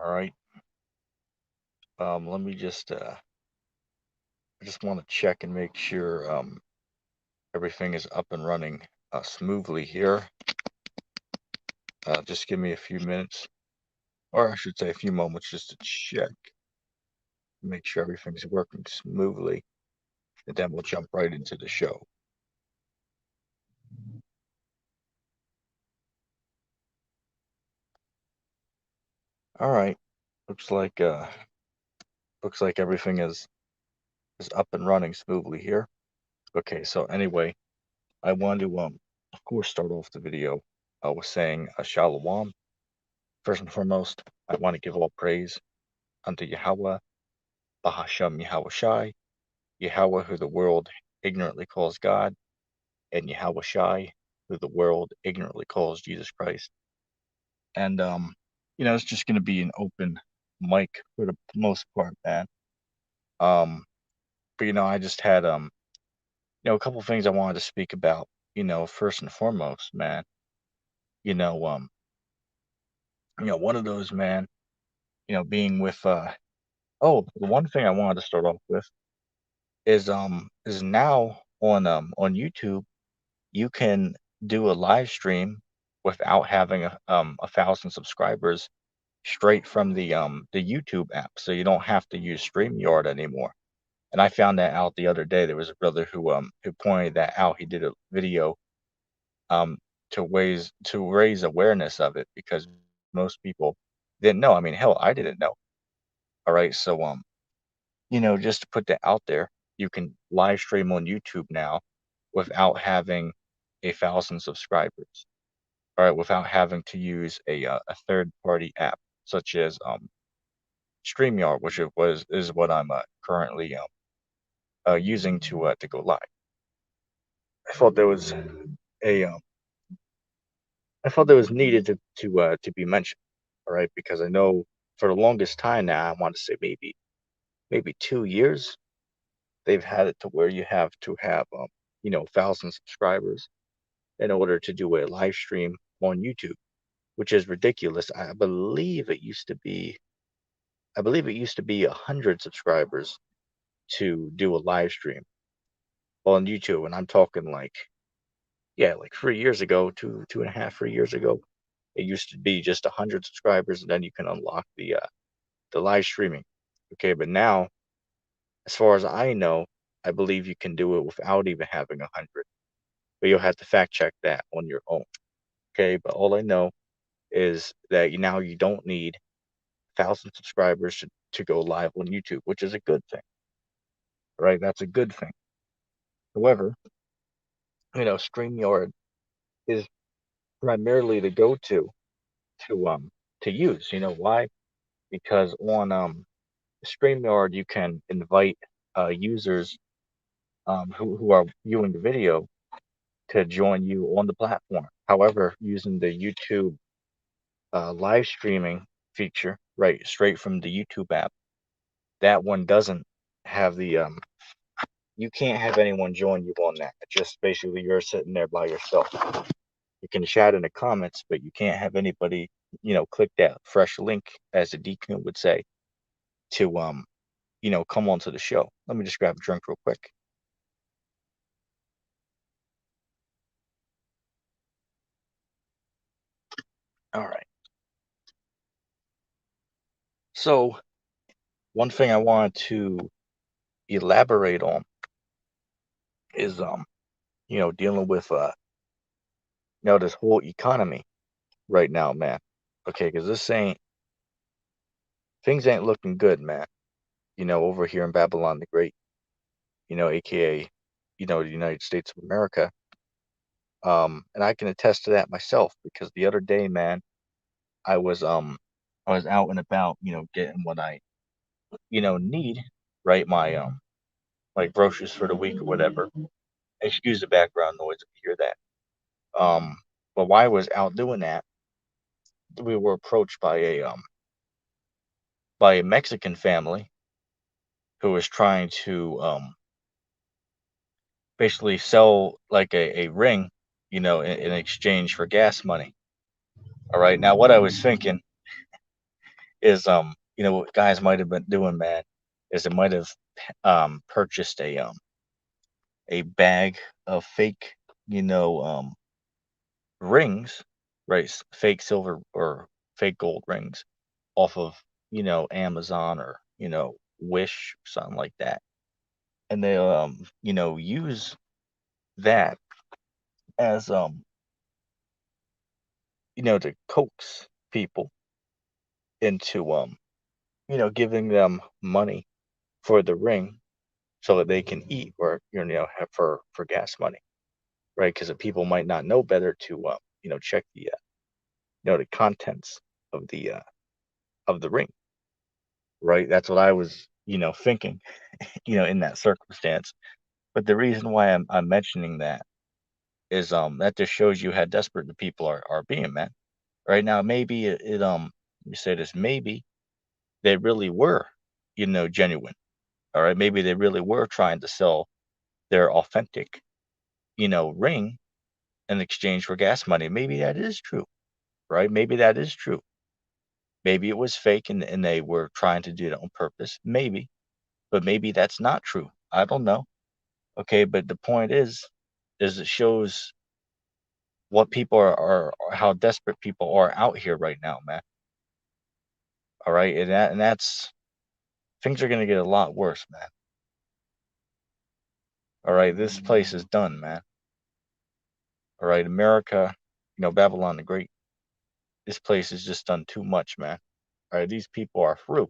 All right. Let me I just want to check and make sure everything is up and running smoothly here. Just give me a few minutes, or I should say a few moments, just to check, make sure everything's working smoothly, and then we'll jump right into the show. All right. Looks like uh, looks like everything is up and running smoothly here. Okay. So anyway, I want to of course, start off the video with saying Shalom. First and foremost, I want to give all praise unto Yahweh, Bahashem Yahweh Shai, Yahweh who the world ignorantly calls God, and Yahweh Shai who the world ignorantly calls Jesus Christ. And it's just gonna be an open mic for the most part, man. Um, but I just had a couple things I wanted to speak about. First and foremost, man, you know, um, one of those, man, being with oh, the one thing I wanted to start off with is now on YouTube you can do a live stream without having a thousand subscribers straight from the YouTube app, so you don't have to use StreamYard anymore. And I found that out the other day. There was a brother who pointed that out. He did a video um to raise awareness of it because most people didn't know. I mean, hell, I didn't know. All right, so just to put that out there, you can live stream on YouTube now without having a thousand subscribers. All right, without having to use a third party app such as StreamYard, which is what I'm currently using to go live. I thought there was a I thought that was needed to be mentioned. All right, because I know for the longest time now, I want to say maybe 2 years, they've had it to where you have to have 1,000 subscribers in order to do a live stream on YouTube, which is ridiculous. I believe it used to be 100 subscribers to do a live stream on YouTube, and I'm talking like, yeah, like 3 years ago, 2.5, 3 years ago, it used to be just 100 subscribers, and then you can unlock the live streaming. Okay, but now, as far as I know, I believe you can do it without even having 100, but you'll have to fact check that on your own. Okay, but all I know is that now you don't need 1,000 subscribers to go live on YouTube, which is a good thing, right? That's a good thing. However, StreamYard is primarily the go-to to use. You know why? Because on StreamYard you can invite users who are viewing the video to join you on the platform. However, using the YouTube live streaming feature, right, straight from the YouTube app, that one doesn't have you can't have anyone join you on that. It's just basically you're sitting there by yourself. You can chat in the comments, but you can't have anybody, click that fresh link, as the Deacon would say, to come onto the show. Let me just grab a drink real quick. All right. So one thing I wanted to elaborate on is dealing with this whole economy right now, man. Okay, because things ain't looking good, man. Over here in Babylon the Great, aka, the United States of America. And I can attest to that myself because the other day, man, I was um I was out and about, getting what I, need, right? My groceries for the week or whatever. Excuse the background noise if you hear that. But while I was out doing that, we were approached by a Mexican family who was trying to basically sell like a ring, in exchange for gas money. All right. Now what I was thinking, is what guys might have been doing, man, is it might have purchased a bag of fake, you know, rings, right? Fake silver or fake gold rings off of, Amazon or, Wish, something like that. And they use that as to coax people into giving them money for the ring so that they can eat or have for gas money, right? Because people might not know better to check the contents of the ring, right? That's what I was thinking, in that circumstance. But the reason why I'm mentioning that is that just shows you how desperate the people are being, man. Right now, maybe you say this, maybe they really were, genuine. All right, maybe they really were trying to sell their authentic, ring in exchange for gas money. Maybe that is true, right? Maybe that is true. Maybe it was fake and they were trying to do it on purpose. Maybe, but maybe that's not true. I don't know. Okay, but the point is it shows what people are how desperate people are out here right now, man. All right, and that's things are gonna get a lot worse, man. All right, this place is done, man. All right, America, Babylon the Great. This place has just done too much, man. All right, these people are through.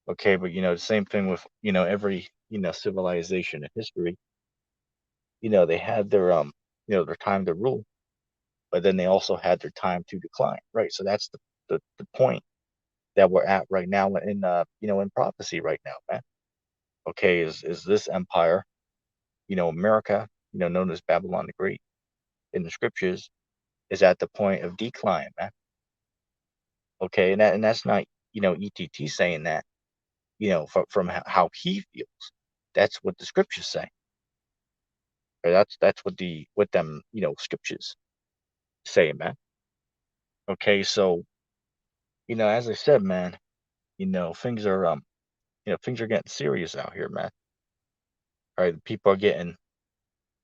Okay, but the same thing with every civilization in history. They had their time to rule, but then they also had their time to decline, right? So that's the point that we're at right now in in prophecy right now, man. Okay, is this empire, America, known as Babylon the Great in the scriptures, is at the point of decline, man. Okay, and that's not ETT saying that, from how he feels. That's what the scriptures say. Or that's what them scriptures say, man. Okay, so as I said, man, things are things are getting serious out here, man. All right, people are getting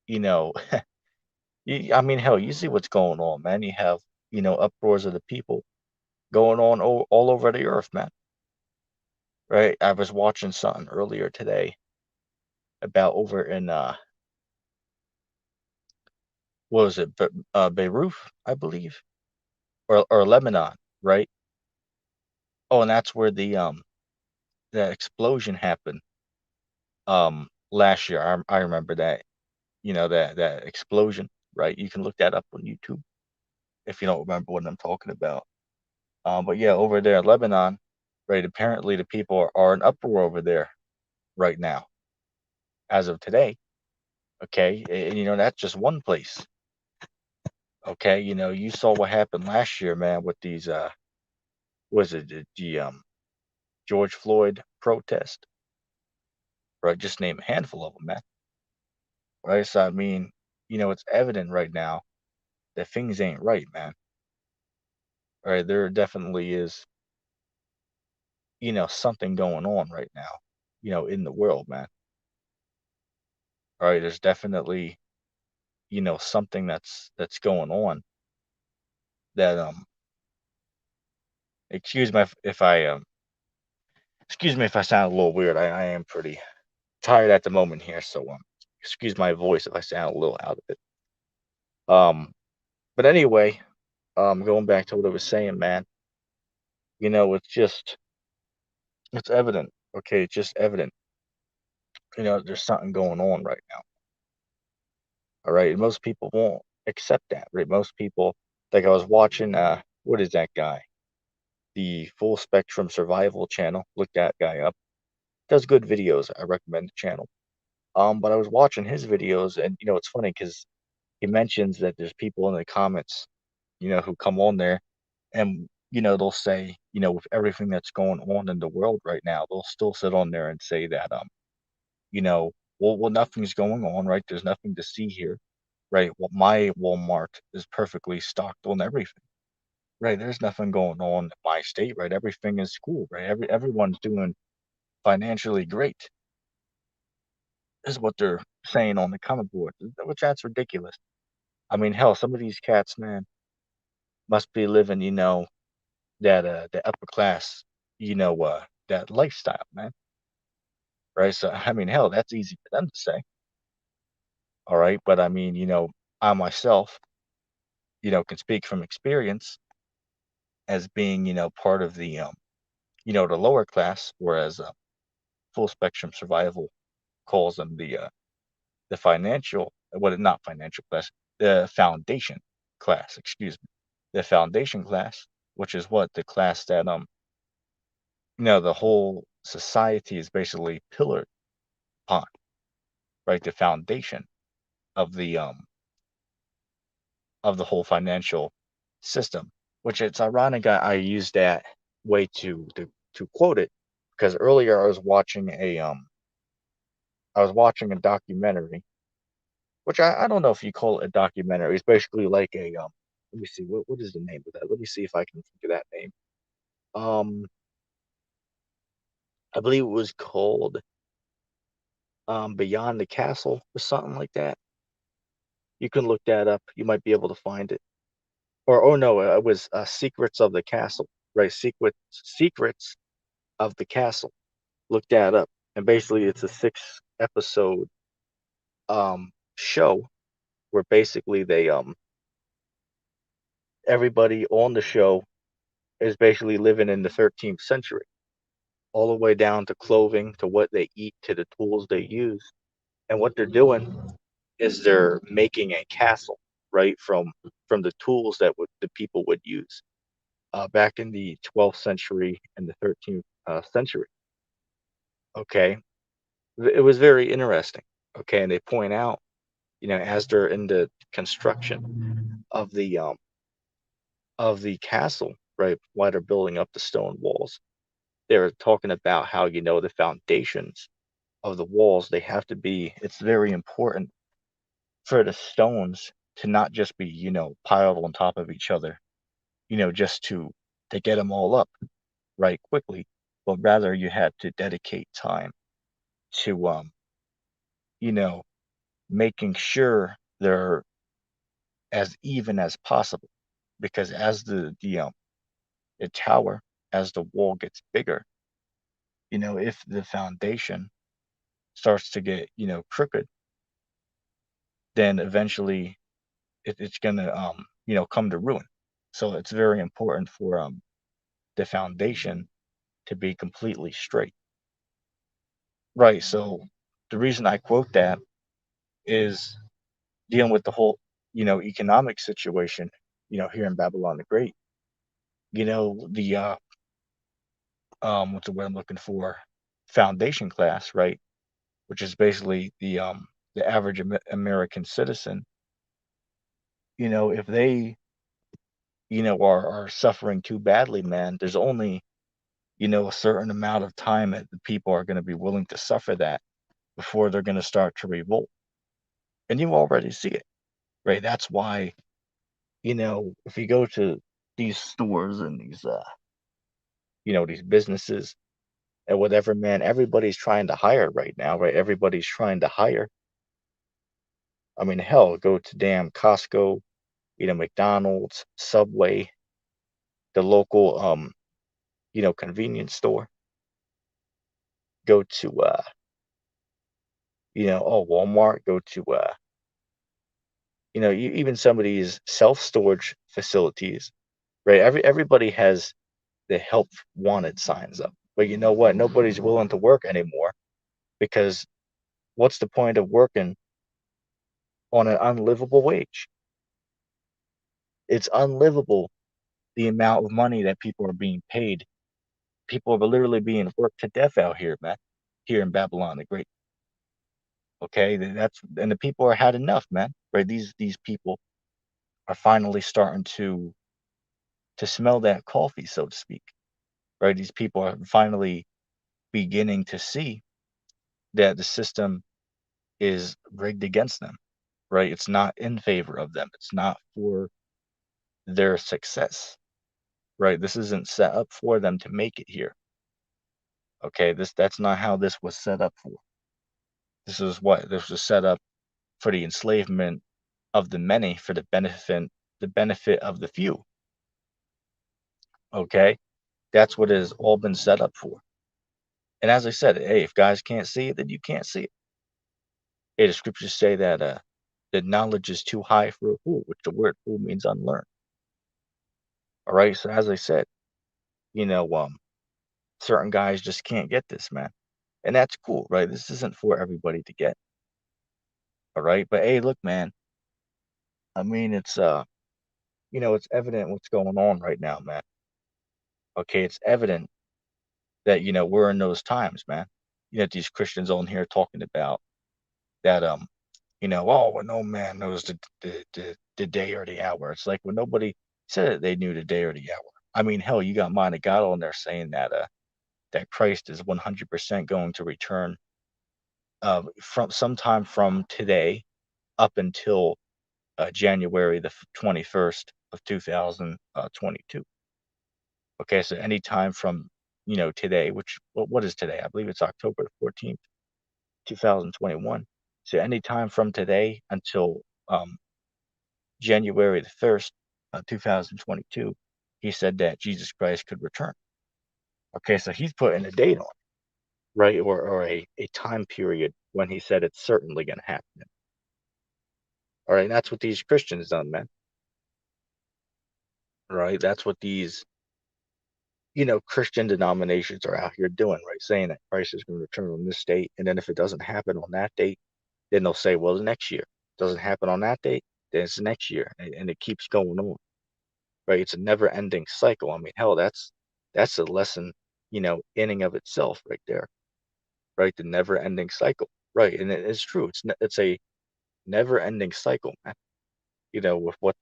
you know I mean, hell, you see what's going on, man. You have uproars of the people going on all over the earth, man. Right? I was watching something earlier today about over in what was it, Beirut, I believe, or Lebanon, right? Oh, and that's where the that explosion happened last year. I remember that, that explosion, right? You can look that up on YouTube if you don't remember what I'm talking about. But yeah, over there in Lebanon, right? Apparently the people are in uproar over there right now, as of today. Okay, and that's just one place. Okay, you saw what happened last year, man, with these was it the George Floyd protest, right? Just name a handful of them, man. Right? So I mean, it's evident right now that things ain't right, man. Right? There definitely is, something going on right now, in the world, man. All right, there's definitely, something that's going on that excuse me if I excuse me if I sound a little weird. I am pretty tired at the moment here, so excuse my voice if I sound a little out of it. Um, but anyway, going back to what I was saying, man, it's evident. Okay, it's just evident. There's something going on right now. All right, and most people won't accept that, right? Most people, like I was watching, what is that guy? The Full Spectrum Survival channel. Look that guy up. Does good videos. I recommend the channel. But I was watching his videos, and it's funny because he mentions that there's people in the comments, who come on there and they'll say, with everything that's going on in the world right now, they'll still sit on there and say that you know, well nothing's going on, right? There's nothing to see here, right? Well, my Walmart is perfectly stocked on everything. right? There's nothing going on in my state, right? Everything is cool, right? Everyone's doing financially great, is what they're saying on the comic board, which that's ridiculous. I mean, hell, some of these cats, man, must be living, that the upper class, that lifestyle, man. Right. So I mean, hell, that's easy for them to say. All right. But I mean, I myself, can speak from experience as being, part of the lower class, whereas full spectrum survival calls them the financial, what not financial class, the foundation class, excuse me, the foundation class, which is what the class that the whole society is basically pillared upon, right? The foundation of the whole financial system. Which it's ironic I use that way to quote it because earlier I was watching a documentary, which I don't know if you call it a documentary. It's basically like let me see, what is the name of that? Let me see if I can think of that name. Um, I believe it was called Beyond the Castle or something like that. You can look that up. You might be able to find it. Or oh no, it was Secrets of the Castle, right? Secrets of the Castle. Look that up. And basically, it's a 6 episode show where basically they everybody on the show is basically living in the 13th century, all the way down to clothing, to what they eat, to the tools they use. And what they're doing is they're making a castle, right, from the tools that the people would use back in the 12th century and the 13th century. Okay, it was very interesting. Okay, and they point out, as they're in the construction of the castle, right, while they're building up the stone walls, they're talking about how the foundations of the walls, they have to be. It's very important for the stones to not just be piled on top of each other, just to get them all up right quickly, but rather you had to dedicate time to you know making sure they're as even as possible, because as the tower, as the wall gets bigger, if the foundation starts to get crooked, then eventually it's gonna come to ruin. So it's very important for the foundation to be completely straight. Right. So the reason I quote that is dealing with the whole economic situation here in Babylon the Great. The what's the word I'm looking for, foundation class, right, which is basically the average American citizen. If they are suffering too badly, man, there's only a certain amount of time that the people are going to be willing to suffer that before they're going to start to revolt. And you already see it, right? That's why, if you go to these stores and these businesses and whatever, man, everybody's trying to hire right now, right? Everybody's trying to hire. I mean, hell, go to damn Costco, McDonald's, Subway, the local, convenience store. Go to, Walmart. Go to, even some of these self-storage facilities, right? Everybody has the help wanted signs up. But you know what? Nobody's willing to work anymore because what's the point of working on an unlivable wage? It's unlivable the amount of money that people are being paid. People are literally being worked to death out here, man. Here in Babylon the Great. Okay, that's and the people are had enough, man. Right? These people are finally starting to smell that coffee, so to speak. Right? These people are finally beginning to see that the system is rigged against them, right? It's not in favor of them. It's not for their success. right? This isn't set up for them to make it here. Okay, that's not how this was set up for. This was set up for the enslavement of the many for the benefit of the few. Okay, that's what it has all been set up for. And as I said, hey, if guys can't see it, then you can't see it. Hey, the scriptures say that the knowledge is too high for a fool, which the word fool means unlearned. All right, so as I said, you know, certain guys just can't get this, man, and that's cool, right? This isn't for everybody to get, all right. But hey, look, man, I mean, it's evident what's going on right now, man. Okay, it's evident that we're in those times, man. These Christians on here talking about that, oh, well, no man knows the day or the hour. It's like when nobody said that they knew the day or the hour. I mean, hell, you got mind of God on there saying that Christ is 100% going to return from sometime from today up until January the 21st of 2022. Okay, so anytime from today, which what is today? I believe it's October the 14th, 2021. So anytime from today until January the 1st, 2022, he said that Jesus Christ could return. Okay, so he's putting a date on it, right? Or a time period when he said it's certainly going to happen. All right, and that's what these Christians done, man. Right? That's what these, Christian denominations are out here doing, right? Saying that Christ is going to return on this date. And then if it doesn't happen on that date, then they'll say, well, the next year. Doesn't happen on that date, then it's next year. And it keeps going on, right? It's a never ending cycle. I mean, hell, that's a lesson, inning of itself right there, right? The never ending cycle, right? And it is true. It's a never ending cycle, man, with what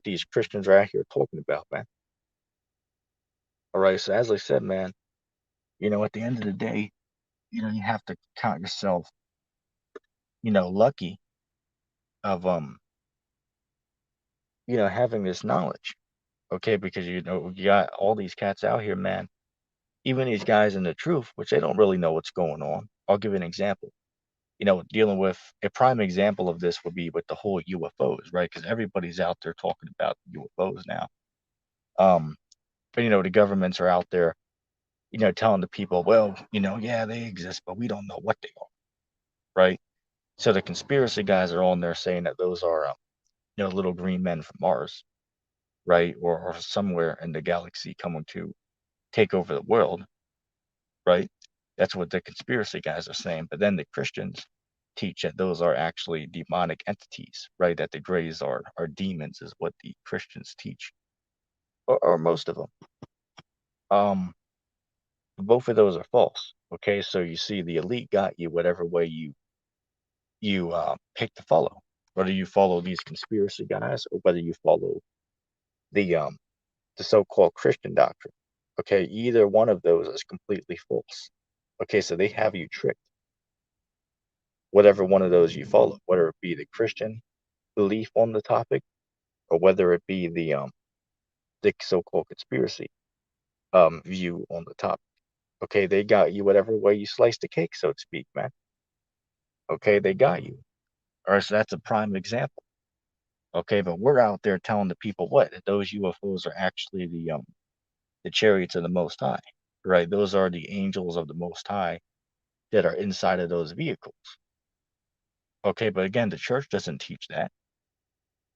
these Christians are out here talking about, man. All right. So as I said, man, at the end of the day, you have to count yourself, lucky of having this knowledge. Okay, because you got all these cats out here, man. Even these guys in the truth, which they don't really know what's going on. I'll give you an example. Dealing with a prime example of this would be with the whole UFOs, right? Because everybody's out there talking about UFOs now. Um, but the governments are out there, telling the people, well, yeah, they exist, but we don't know what they are, right? So the conspiracy guys are on there saying that those are, little green men from Mars, right? Or somewhere in the galaxy coming to take over the world, right? That's what the conspiracy guys are saying. But then the Christians teach that those are actually demonic entities, right? That the grays are demons, is what the Christians teach, or most of them. Both of those are false. Okay, so you see, the elite got you whatever way you pick to follow, whether you follow these conspiracy guys or whether you follow the um the so-called Christian doctrine. Okay, either one of those is completely false. Okay, so they have you tricked. Whatever one of those you follow, whether it be the Christian belief on the topic or whether it be the so-called conspiracy view on the topic. Okay, they got you whatever way you slice the cake, so to speak, man. Okay, they got you. All right, so that's a prime example. Okay, but we're out there telling the people what? That those UFOs are actually the chariots of the Most High, right? Those are the angels of the Most High that are inside of those vehicles. Okay, but again, the church doesn't teach that.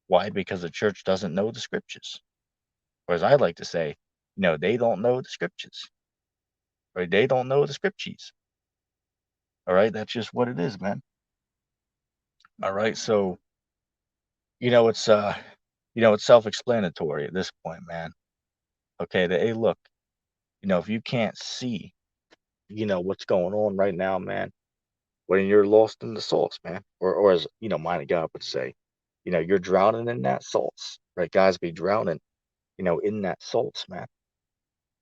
Why? Because the church doesn't know the scriptures. Or as I like to say, they don't know the scriptures. Right? They don't know the scriptures. All right, that's just what it is, man. All right, so it's it's self-explanatory at this point, man. Okay, that hey, look, if you can't see, what's going on right now, man, when you're lost in the sauce, man, or as mind of God would say, you're drowning in that sauce, right? Guys be drowning, in that sauce, man.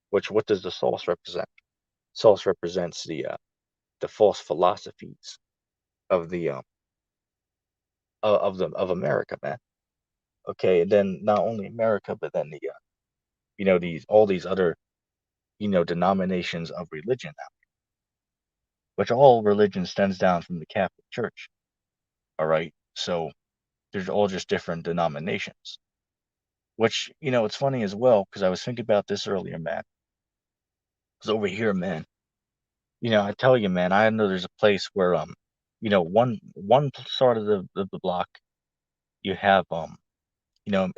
Which what does the sauce represent? Sauce represents the false philosophies of the of America, man. Okay, and then not only America, but then these all these other denominations of religion now, which all religion stems down from the Catholic Church. All right, so there's all just different denominations. Which it's funny as well because I was thinking about this earlier, man. Because over here, man, I tell you, man, I know there's a place where one side of the block you have a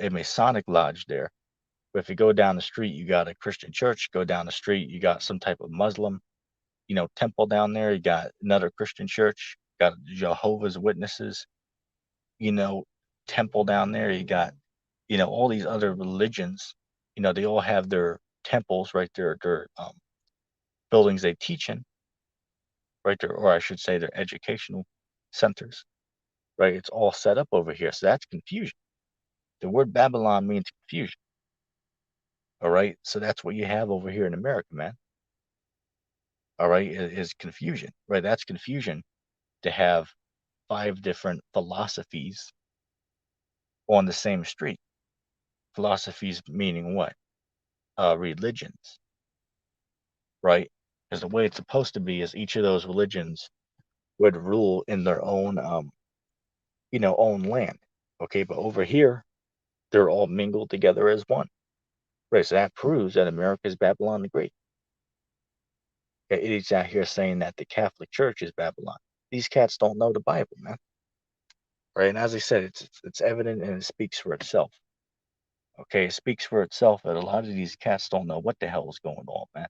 Masonic lodge there. But if you go down the street, you got a Christian church. Go down the street, you got some type of Muslim, temple down there. You got another Christian church. Got Jehovah's Witnesses, you know, temple down there. You got, all these other religions. They all have their temples right there, their buildings they teach in right there, or I should say, their educational centers. Right, it's all set up over here. So that's confusion. The word Babylon means confusion. All right, so that's what you have over here in America, man. All right, is confusion. Right, that's confusion to have five different philosophies on the same street. Philosophies meaning what? Religions, right? Because the way it's supposed to be is each of those religions would rule in their own, own land. Okay, but over here, they're all mingled together as one. Right, so that proves that America is Babylon the Great. Okay, it is out here saying that the Catholic Church is Babylon. These cats don't know the Bible, man. Right, and as I said, it's evident and it speaks for itself. Okay, it speaks for itself that a lot of these cats don't know what the hell is going on, man.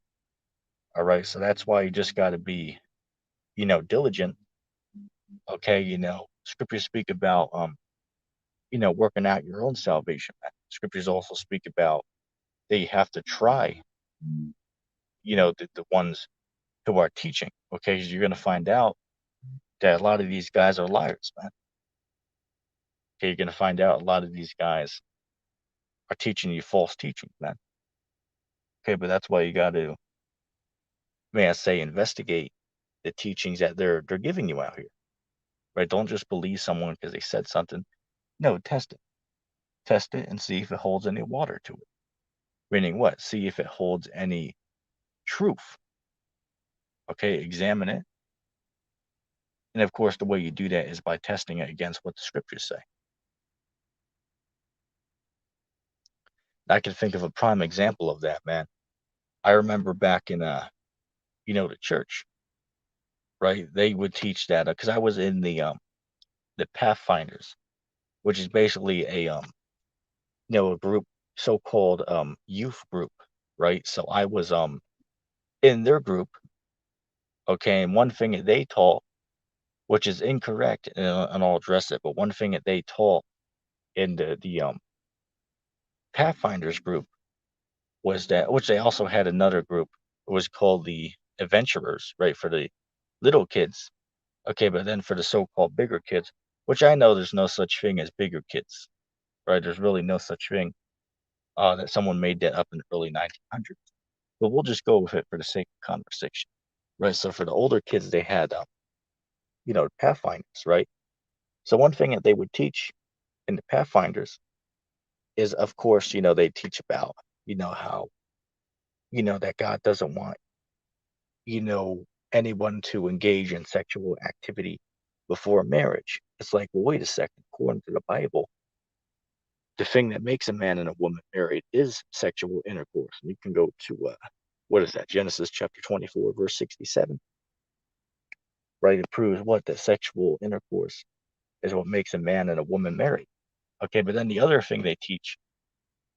All right, so that's why you just got to be, diligent. Okay, scriptures speak about, working out your own salvation, man. Scriptures also speak about that you have to try, the ones who are teaching. Okay, 'cause you're going to find out that a lot of these guys are liars, man. Okay, you're going to find out a lot of these guys are teaching you false teaching, man. Okay, but that's why you got to, may I say, investigate the teachings that they're giving you out here. Right? Don't just believe someone because they said something. No, test it, and see if it holds any water to it. Meaning what? See if it holds any truth. Okay, examine it, and of course, the way you do that is by testing it against what the scriptures say. I can think of a prime example of that, man. I remember back in the church, right? They would teach that because I was in the Pathfinders, which is basically a group, so-called youth group, right? So I was in their group, okay, and one thing that they taught, which is incorrect, and I'll address it, but one thing that they taught in the Pathfinders group was that, which they also had another group, it was called the Adventurers, right, for the little kids. Okay, but then for the so-called bigger kids, which I know there's no such thing as bigger kids, right? There's really no such thing. That someone made that up in the early 1900s. But we'll just go with it for the sake of conversation, right? So for the older kids, they had, Pathfinders, right? So one thing that they would teach in the Pathfinders is, of course, they teach about, how, that God doesn't want, anyone to engage in sexual activity before marriage. It's like, well, wait a second. According to the Bible, the thing that makes a man and a woman married is sexual intercourse. And you can go to, what is that? Genesis chapter 24, verse 67, right? It proves what? That sexual intercourse is what makes a man and a woman married. Okay, but then the other thing they teach,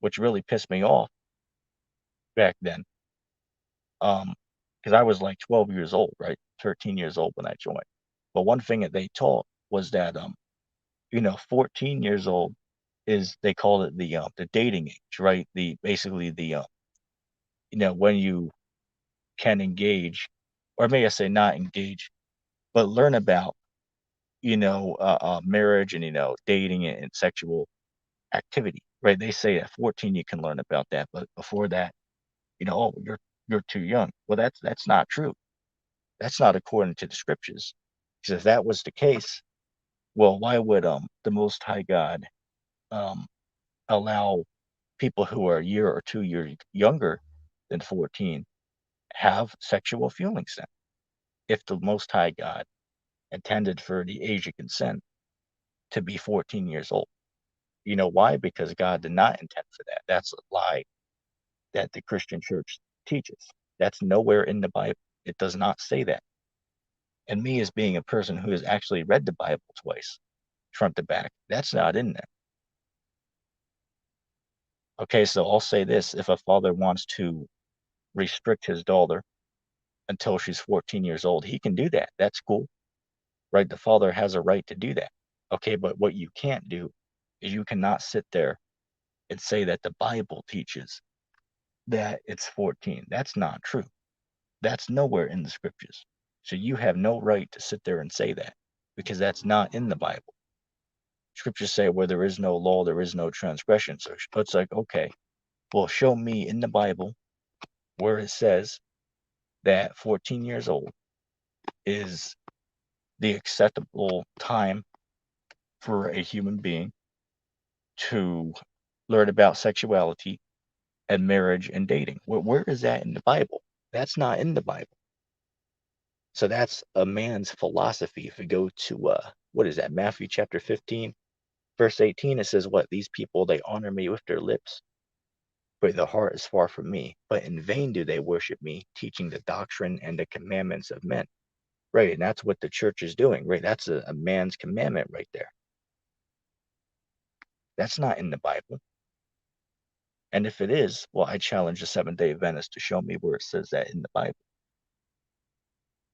which really pissed me off back then, because I was like 12 years old, right? 13 years old when I joined. But one thing that they taught was that 14 years old is, they call it the dating age, right? The basically the when you can engage, or may I say not engage, but learn about marriage and dating and sexual activity, right? They say at 14 you can learn about that, but before that, oh, you're too young. Well, that's not true. That's not according to the scriptures. Because if that was the case, well, why would the Most High God, um allow people who are a year or 2 years younger than 14 have sexual feelings then, if the Most High God intended for the age of consent to be 14 years old? You know why? Because God did not intend for that. That's a lie that the Christian church teaches. That's nowhere in the Bible. It does not say that. And me, as being a person who has actually read the Bible twice, front to back, that's not in there. Okay, so I'll say this: if a father wants to restrict his daughter until she's 14 years old, he can do that. That's cool, right? The father has a right to do that. Okay, but what you can't do is you cannot sit there and say that the Bible teaches that it's 14. That's not true. That's nowhere in the scriptures. So you have no right to sit there and say that, because that's not in the Bible. Scriptures say where there is no law, there is no transgression. So it's like, okay, well, show me in the Bible where it says that 14 years old is the acceptable time for a human being to learn about sexuality and marriage and dating. Where is that in the Bible? That's not in the Bible. So that's a man's philosophy. If we go to what is that? Matthew chapter 15, verse 18, it says, what? These people, they honor me with their lips, but their heart is far from me. But in vain do they worship me, teaching the doctrine and the commandments of men. Right, and that's what the church is doing, right? That's a man's commandment right there. That's not in the Bible. And if it is, well, I challenge the Seventh-day Adventists to show me where it says that in the Bible.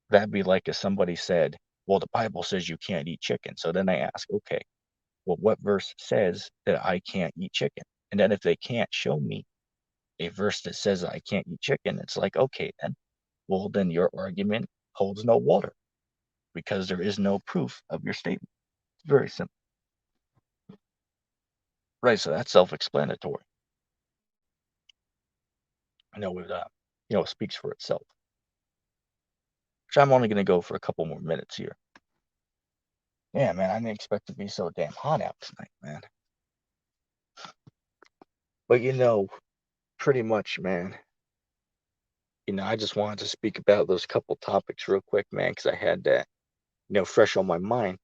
That'd be like if somebody said, well, the Bible says you can't eat chicken. So then I ask, okay, well, what verse says that I can't eat chicken? And then if they can't show me a verse that says I can't eat chicken, it's like, okay, then, well, then your argument holds no water because there is no proof of your statement. It's very simple. Right, so that's self-explanatory. I know it, speaks for itself. Which I'm only going to go for a couple more minutes here. Yeah, man, I didn't expect it to be so damn hot out tonight, man. But pretty much, man. I just wanted to speak about those couple topics real quick, man, because I had that, fresh on my mind.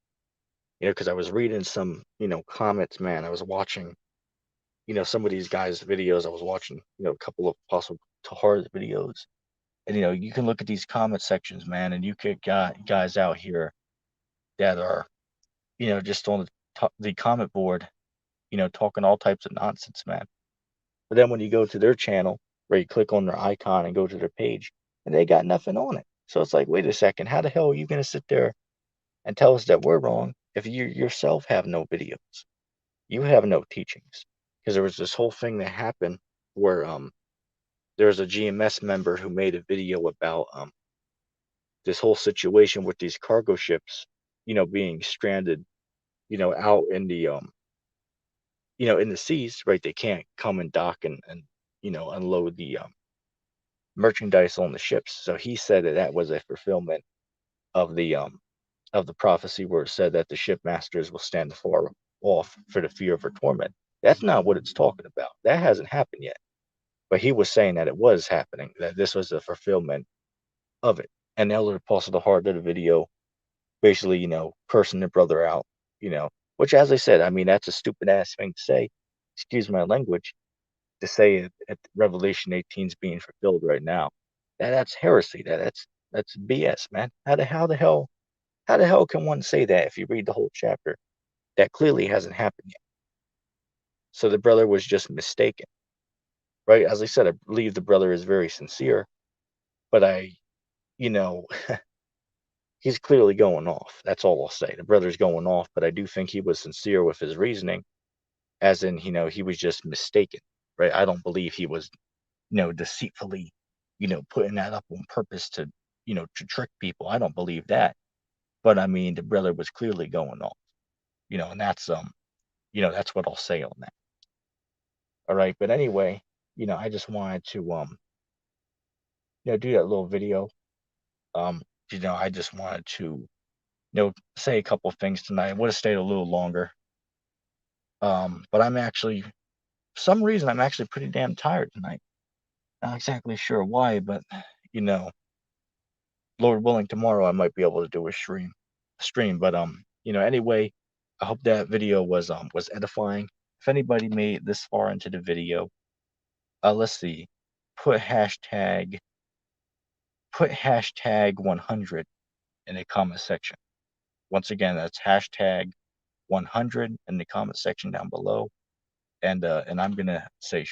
Because I was reading some, comments, man. I was watching, some of these guys' videos. I was watching, a couple of Apostle Tahar's videos. And, you can look at these comment sections, man, and you could got guys out here that are, just on the comment board, talking all types of nonsense, man. But then when you go to their channel, where you click on their icon and go to their page, and they got nothing on it. So it's like, wait a second, how the hell are you going to sit there and tell us that we're wrong if you yourself have no videos? You have no teachings. Because there was this whole thing that happened where there's a GMS member who made a video about this whole situation with these cargo ships, being stranded, out in the in the seas, right? They can't come and dock and unload the merchandise on the ships. So he said that that was a fulfillment of the prophecy where it said that the shipmasters will stand afar off for the fear of her torment. That's not what it's talking about. That hasn't happened yet. But he was saying that it was happening, that this was a fulfillment of it. And Elder Apostle the Heart did a video basically, cursing the brother out, which, as I said, I mean, that's a stupid ass thing to say. Excuse my language, to say at Revelation 18 is being fulfilled right now. That's heresy. That's BS, man. How the hell can one say that if you read the whole chapter? That clearly hasn't happened yet. So the brother was just mistaken, right? As I said, I believe the brother is very sincere, but you know, he's clearly going off. That's all I'll say. The brother's going off, but I do think he was sincere with his reasoning, as in, he was just mistaken, right? I don't believe he was, deceitfully, putting that up on purpose to trick people. I don't believe that. But I mean, the brother was clearly going off, and that's what I'll say on that. All right. But anyway, I just wanted to, do that little video. Um, I just wanted to, say a couple of things tonight. I would have stayed a little longer. But I'm actually for some reason, I'm actually pretty damn tired tonight. Not exactly sure why, but you know, Lord willing, tomorrow I might be able to do a stream. But anyway, I hope that video was edifying. If anybody made it this far into the video, let's see, put hashtag put hashtag 100 in the comment section. Once again, that's hashtag 100 in the comment section down below, and I'm gonna say